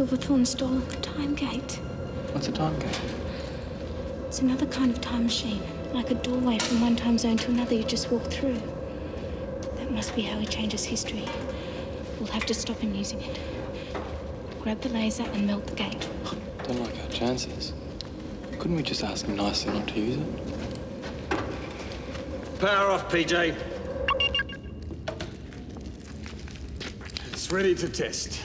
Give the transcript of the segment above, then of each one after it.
Silverthorn stole the time gate. What's a time gate? It's another kind of time machine. Like a doorway from one time zone to another you just walk through. That must be how he changes history. We'll have to stop him using it. Grab the laser and melt the gate. Don't like our chances. Couldn't we just ask him nicely not to use it? Power off, PJ. It's ready to test.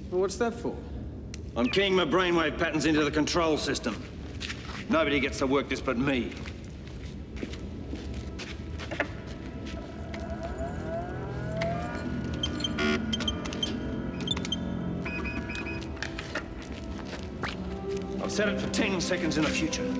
Well, what's that for? I'm keying my brainwave patterns into the control system. Nobody gets to work this but me. I've set it for 10 seconds in the future.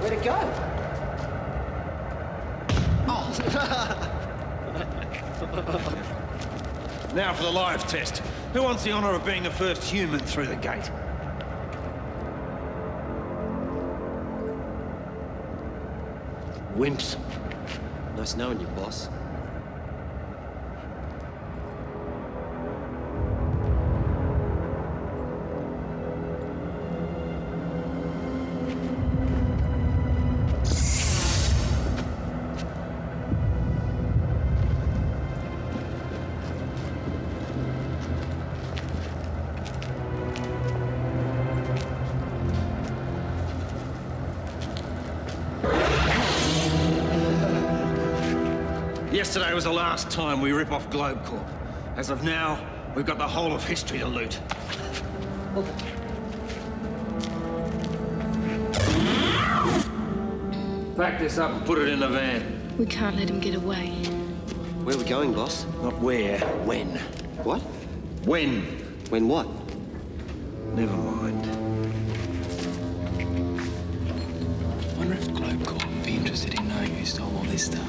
Where'd it go? Oh. Now for the live test. Who wants the honor of being the first human through the gate? Wimps. Nice knowing you, boss. Yesterday was the last time we rip off Globe Corp. As of now, we've got the whole of history to loot. Pack this up and put it in the van. We can't let him get away. Where are we going, boss? Not where, when. What? When. When what? Never mind. I wonder if Globe Corp would be interested in knowing who stole all this stuff.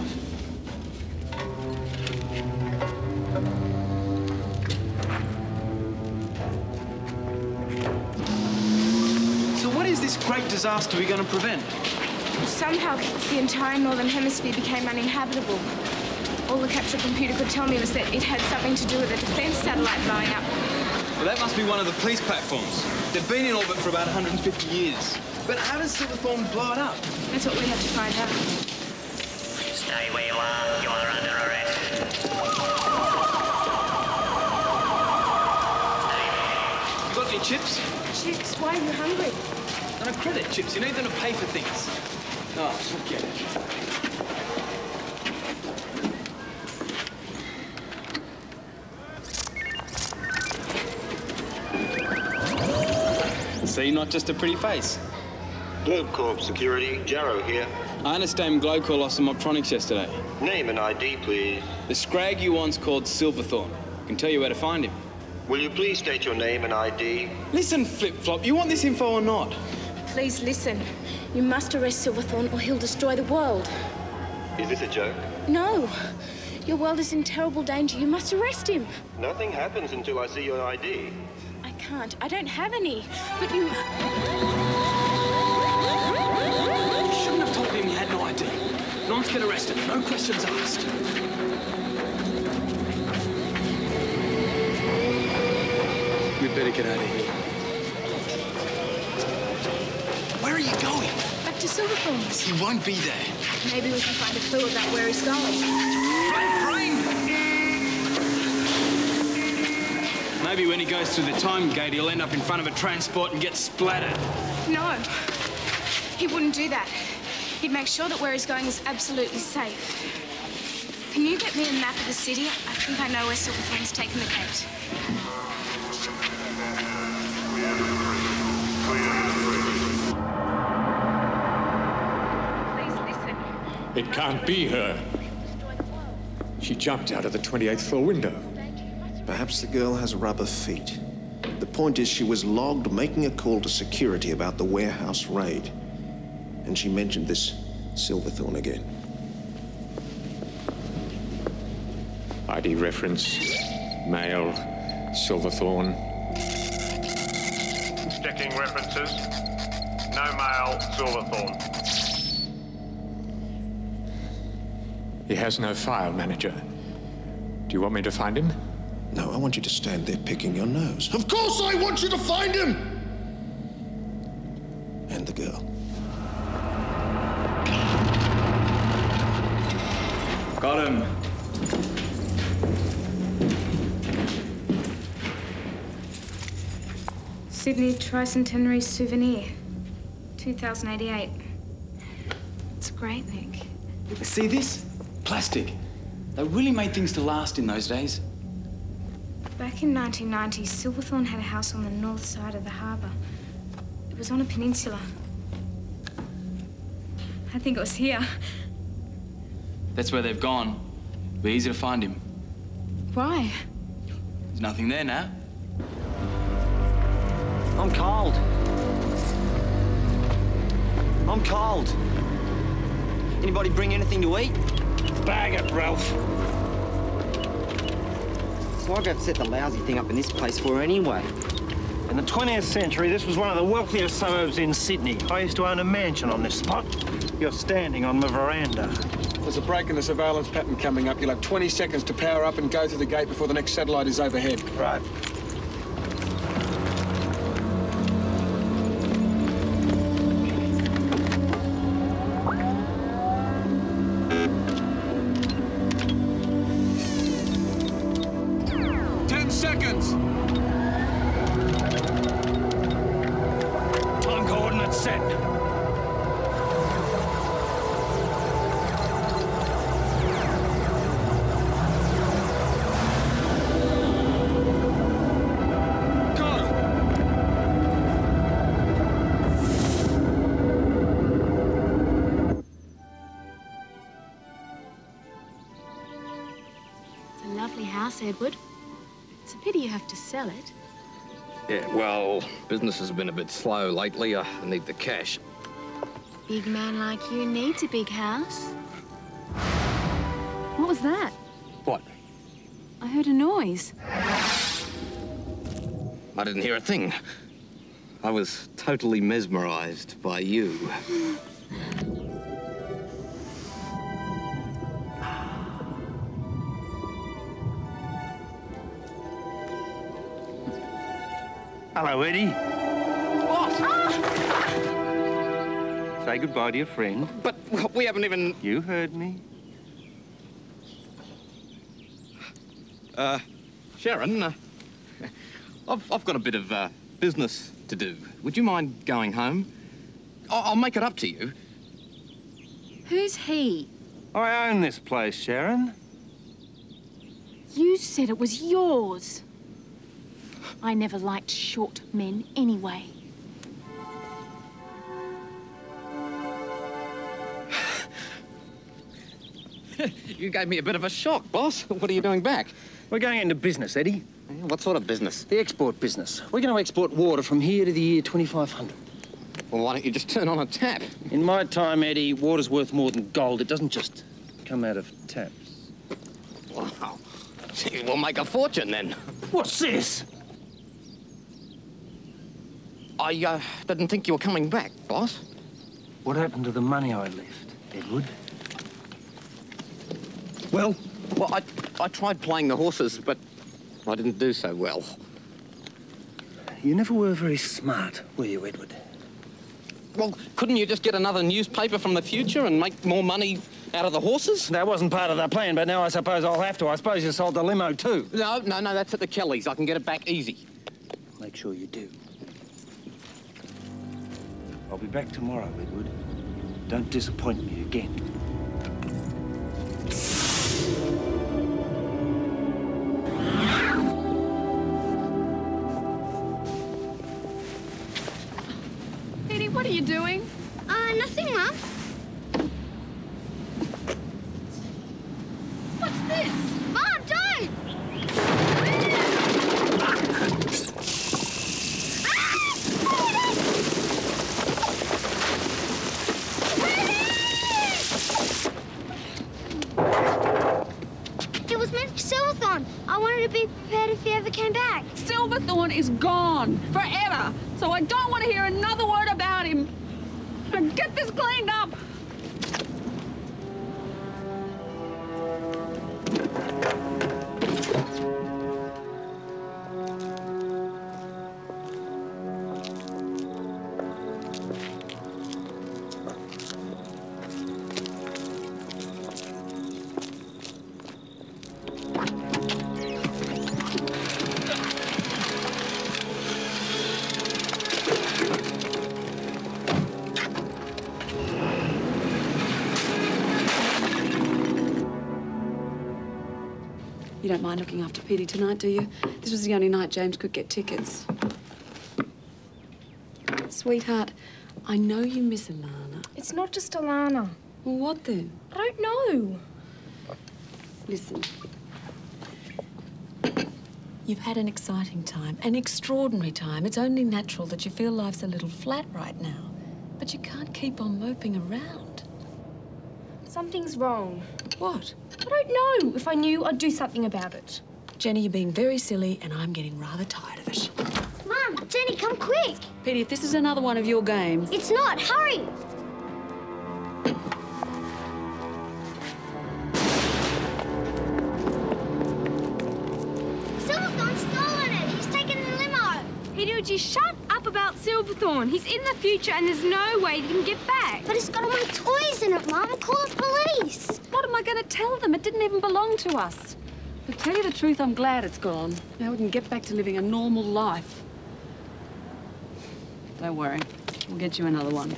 So what is this great disaster we're going to prevent? Somehow the entire northern hemisphere became uninhabitable. All the capture computer could tell me was that it had something to do with a defense satellite blowing up. Well, that must be one of the police platforms. They've been in orbit for about 150 years. But how does Silverthorn blow it up? That's what we have to find out. Stay where you are. You are under arrest. You got any chips? Chips, why are you hungry? No, credit chips. You need them to pay for things. Oh, forget it. See, not just a pretty face. Globe Corp Security, Jarrow here. I understand Globe Corp lost some optronics yesterday. Name and ID, please. The scrag you once called Silverthorn. I can tell you where to find him. Will you please state your name and ID? Listen, Flip-Flop, you want this info or not? Please listen. You must arrest Silverthorn or he'll destroy the world. Is this a joke? No. Your world is in terrible danger. You must arrest him. Nothing happens until I see your ID. I can't. I don't have any. But you... You shouldn't have told him you had no ID. Nonce get arrested. No questions asked. We'd better get out of here. Where are you going? Back to Silverthorn's. He won't be there. Maybe we can find a clue about where he's going. Brain! Maybe when he goes through the time gate, he'll end up in front of a transport and get splattered. No. He wouldn't do that. He'd make sure that where he's going is absolutely safe. Can you get me a map of the city? I think I know where Silverthorn's taken the gate. Please listen. It can't be her. She jumped out of the 28th floor window. Perhaps the girl has rubber feet. The point is, she was logged making a call to security about the warehouse raid. And she mentioned this Silverthorn again. ID reference, male, Silverthorn. Checking references. No male, Silverthorn. He has no file, Manager. Do you want me to find him? No, I want you to stand there picking your nose. Of course I want you to find him! And the girl. Got him. Sydney Tricentenary Souvenir, 2088. It's great, Nick. See this? Plastic. They really made things to last in those days. Back in 1990, Silverthorn had a house on the north side of the harbour. It was on a peninsula. I think it was here. That's where they've gone. It'll be easy to find him. Why? There's nothing there now. I'm cold. I'm cold. Anybody bring anything to eat? Bag it, Ralph. So I got to set the lousy thing up in this place for anyway. In the 20th century, this was one of the wealthiest suburbs in Sydney. I used to own a mansion on this spot. You're standing on the veranda. There's a break in the surveillance pattern coming up. You'll have 20 seconds to power up and go through the gate before the next satellite is overhead. Right. Time coordinates set. It's a lovely house, Edward. It's a pity you have to sell it. Yeah, well, business has been a bit slow lately. I need the cash. Big man like you needs a big house. What was that? What? I heard a noise. I didn't hear a thing. I was totally mesmerized by you. Hello, Eddie. What? Say goodbye to your friend. But we haven't even... You heard me. Sharon, I've got a bit of business to do. Would you mind going home? I'll make it up to you. Who's he? I own this place, Sharon. You said it was yours. I never liked short men anyway. You gave me a bit of a shock, boss. What are you doing back? We're going into business, Eddie. What sort of business? The export business. We're going to export water from here to the year 2500. Well, why don't you just turn on a tap? In my time, Eddie, water's worth more than gold. It doesn't just come out of taps. Wow. Gee, we'll make a fortune then. What's this? I didn't think you were coming back, boss. What happened to the money I left, Edward? Well, I tried playing the horses, but I didn't do so well. You never were very smart, were you, Edward? Well, couldn't you just get another newspaper from the future and make more money out of the horses? That wasn't part of the plan, but now I suppose I'll have to. I suppose you sold the limo too. No, that's at the Kellys. I can get it back easy. Make sure you do. I'll be back tomorrow, Edward. Don't disappoint me again. Edie, what are you doing? Nothing, Mum. What's this? Mom, don't! wanted to be prepared if he ever came back. Silverthorn is gone forever, so I don't want to hear another word about him. Get this cleaned up. You don't mind looking after Petey tonight, do you? This was the only night James could get tickets. Sweetheart, I know you miss Alana. It's not just Alana. Well, what then? I don't know. Listen. You've had an exciting time, an extraordinary time. It's only natural that you feel life's a little flat right now. But you can't keep on moping around. Something's wrong. What? I don't know. If I knew, I'd do something about it. Jenny, you're being very silly, and I'm getting rather tired of it. Mum, Jenny, come quick. Petey, if this is another one of your games... It's not. Hurry. Silverthorn's stolen it. He's taken the limo. Petey, would you shut up about Silverthorn? He's in the future and there's no way he can get back. But it's got all my toys in it, Mum. Call the police. What am I going to tell them? It didn't even belong to us. To tell you the truth, I'm glad it's gone. Now we can get back to living a normal life. Don't worry. We'll get you another one.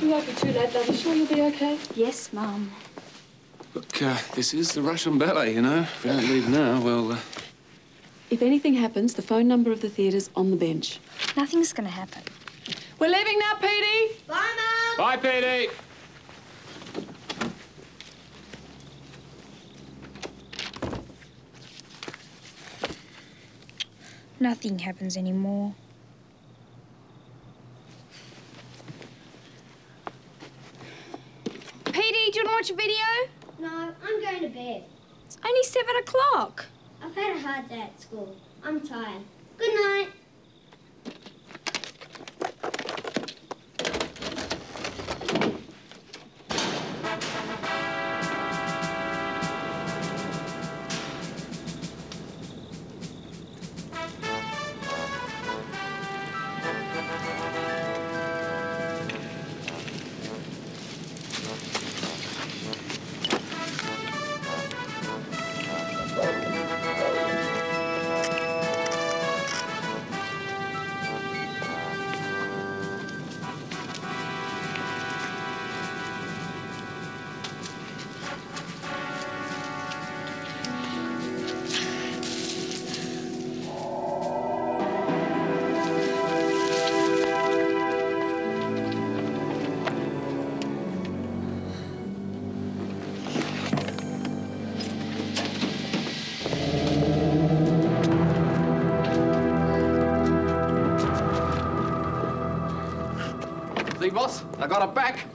You won't be too late, love. You sure you'll be okay? Yes, Mum. Look, this is the Russian ballet, you know. If we don't leave now, well... If anything happens, the phone number of the theatre's on the bench. Nothing's going to happen. We're leaving now, Petey. Bye, Mum. Bye, Petey. Nothing happens anymore. Petey, do you want to watch a video? No, I'm going to bed. It's only 7 o'clock. I've had a hard day at school. I'm tired. Good night. See, boss? I got it back.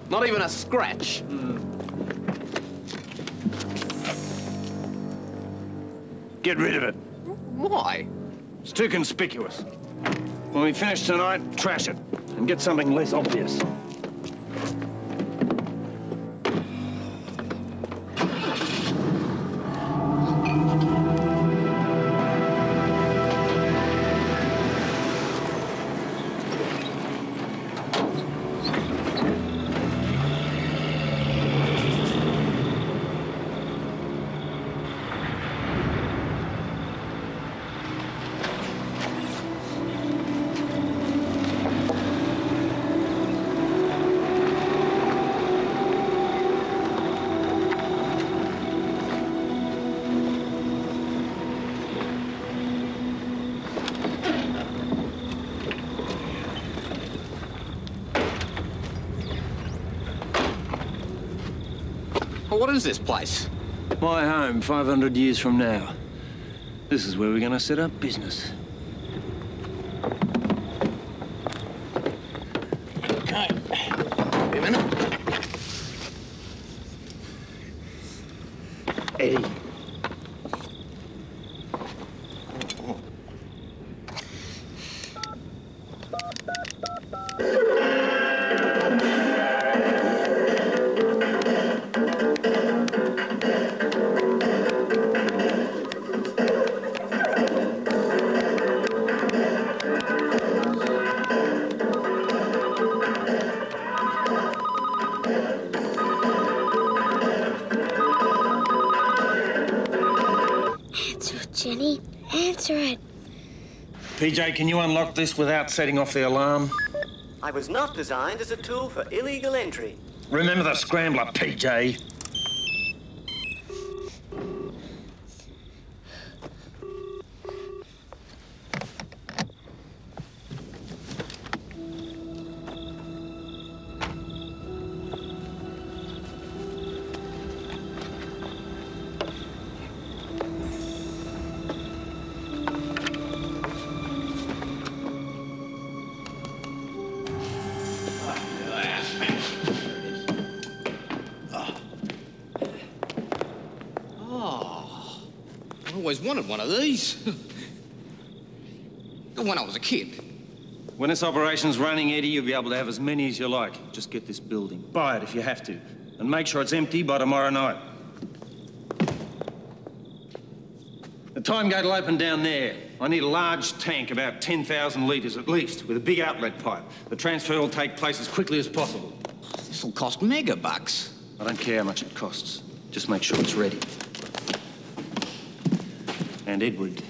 Not even a scratch. Get rid of it. Why? It's too conspicuous. When we finish tonight, trash it and get something less obvious. Well, what is this place? My home 500 years from now. This is where we're going to set up business. Okay. PJ, can you unlock this without setting off the alarm? I was not designed as a tool for illegal entry. Remember the scrambler, PJ. I always wanted one of these. When I was a kid. When this operation's running, Eddie, you'll be able to have as many as you like. Just get this building. Buy it if you have to. And make sure it's empty by tomorrow night. The time gate will open down there. I need a large tank, about 10,000 litres at least, with a big outlet pipe. The transfer will take place as quickly as possible. This'll cost mega bucks. I don't care how much it costs. Just make sure it's ready. And Edward,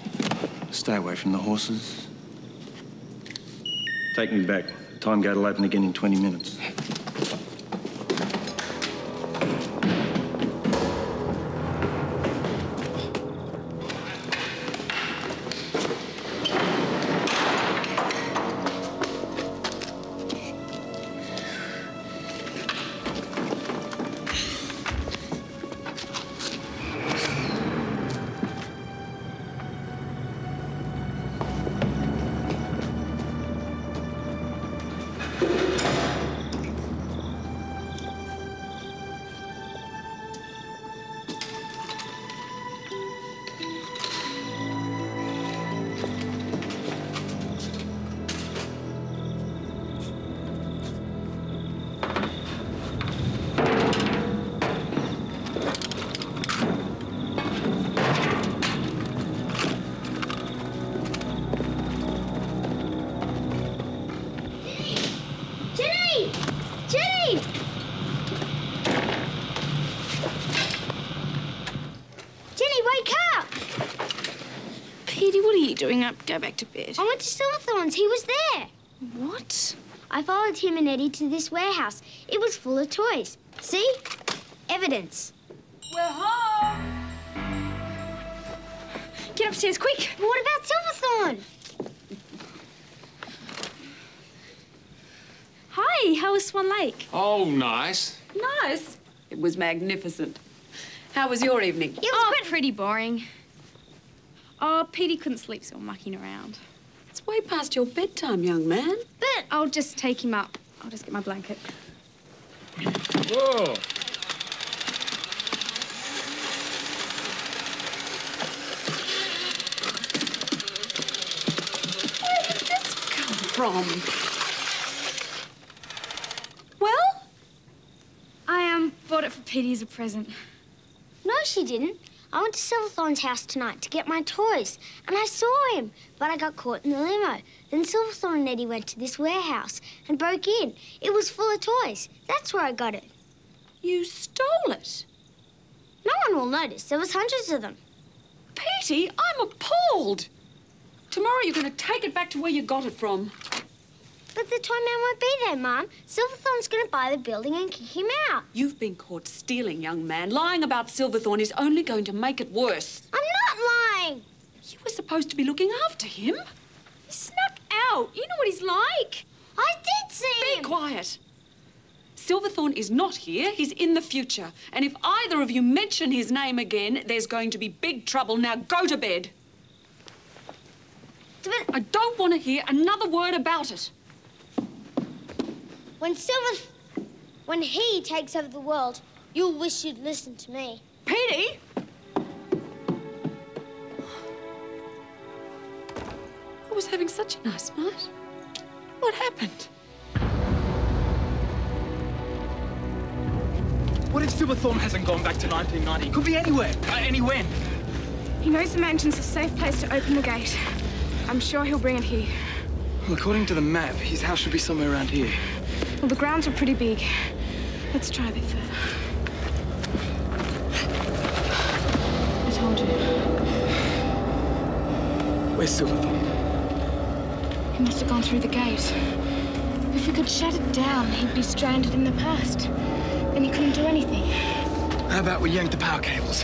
stay away from the horses. Take me back. The time gate will open again in 20 minutes. Doing up, go back to bed. I went to Silverthorn's. He was there. What? I followed him and Eddie to this warehouse. It was full of toys. See? Evidence. We're home. Get upstairs, quick. What about Silverthorn? Hi, how was Swan Lake? Oh, nice. Nice. It was magnificent. How was your evening? It was pretty boring. Oh, Petey couldn't sleep, so I'm mucking around. It's way past your bedtime, young man. But I'll just take him up. I'll just get my blanket. Whoa. Where did this come from? Well? I bought it for Petey as a present. No, she didn't. I went to Silverthorn's house tonight to get my toys, and I saw him, but I got caught in the limo. Then Silverthorn and Eddie went to this warehouse and broke in. It was full of toys. That's where I got it. You stole it? No one will notice. There was hundreds of them. Petey, I'm appalled. Tomorrow you're going to take it back to where you got it from. But the toy man won't be there, Mum. Silverthorn's going to buy the building and kick him out. You've been caught stealing, young man. Lying about Silverthorn is only going to make it worse. I'm not lying. You were supposed to be looking after him. He snuck out. You know what he's like. I did see him. Be quiet. Silverthorn is not here. He's in the future. And if either of you mention his name again, there's going to be big trouble. Now go to bed. But I don't want to hear another word about it. When he takes over the world, you'll wish you'd listened to me. Petey! I was having such a nice night. What happened? What if Silverthorn hasn't gone back to 1990? Could be anywhere, any when. He knows the mansion's a safe place to open the gate. I'm sure he'll bring it here. Well, according to the map, his house should be somewhere around here. Well, the grounds are pretty big. Let's try a bit further. I told you. Where's Silverthorn? He must have gone through the gate. If we could shut it down, he'd be stranded in the past. Then he couldn't do anything. How about we yank the power cables?